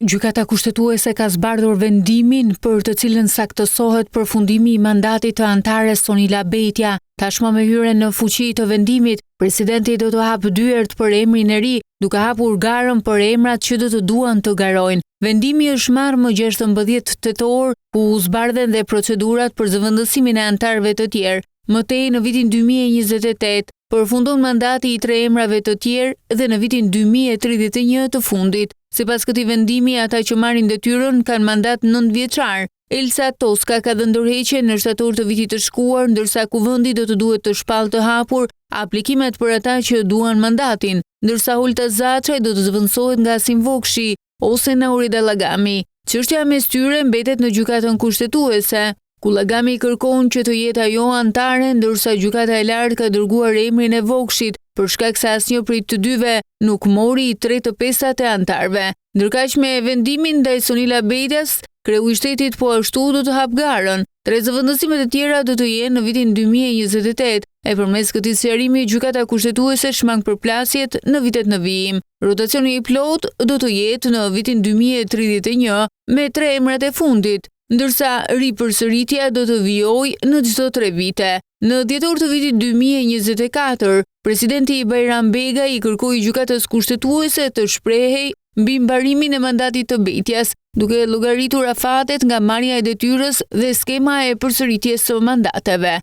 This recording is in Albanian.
Gjykata kushtetuese ka zbardhur vendimin për të cilën saktësohet përfundimi i mandatit të antares Sonila Betja. Tashmë me hyrjen në fuqi të vendimit, presidenti do të hapë dyert për emrin e ri, duke hapur garën për emrat që do të duan të garojnë. Vendimi është marrë më 16 tetor, ku u zbardhen dhe procedurat për zëvendësimin e antarëve të tjerë. Mëtej në vitin 2028 përfundon mandati i 3 emrave të tjerë dhe në vitin 2031 të fundit. Sipas këtij vendimi, ata që marrin detyrën kanë mandat 9 vjeçar. Elsa Toska ka dhënë ndërheqje në shtator të vitit të shkuar, ndërsa kuvendi do të duhet të shpallë të hapur aplikimet për ata që duan mandatin, ndërsa Holta Zaçaj do të zëvendësohet nga Asim Vokshi ose Nauri Dallagami. Çështja mes tyre mbetet në gjykatën kushtetuese, ku Llagami kërkon që të jetë ajo antare, ndërsa gjykata e lartë ka dërguar emrin e Vokshit për shkak se asnjë prej të dyve nuk mori 3/5 e antarëve. Ndërkaq me vendimin ndaj Sonila Betjas, kreu i shtetit po ashtu do të hap garën. 3 zëvendësime të tjera do të jenë në vitin 2028, e përmes këtij sqarimi gjykata kushtetuese shmang përplasjet në vitet në vijim. Rotacioni i plot do të jetë në vitin 2031 me 3 emrat e fundit, ndërsa ripërsëritja do të vijojë në çdo 3 vite. Në dhjetor të vitit 2024, presidenti Bajram Bega i kërkoi gjykatës kushtetuese të shprehej mbi mbarimin e mandatit të Betjas, duke llogaritur afatet nga marrja e detyrës dhe skema e përsëritjes së mandateve.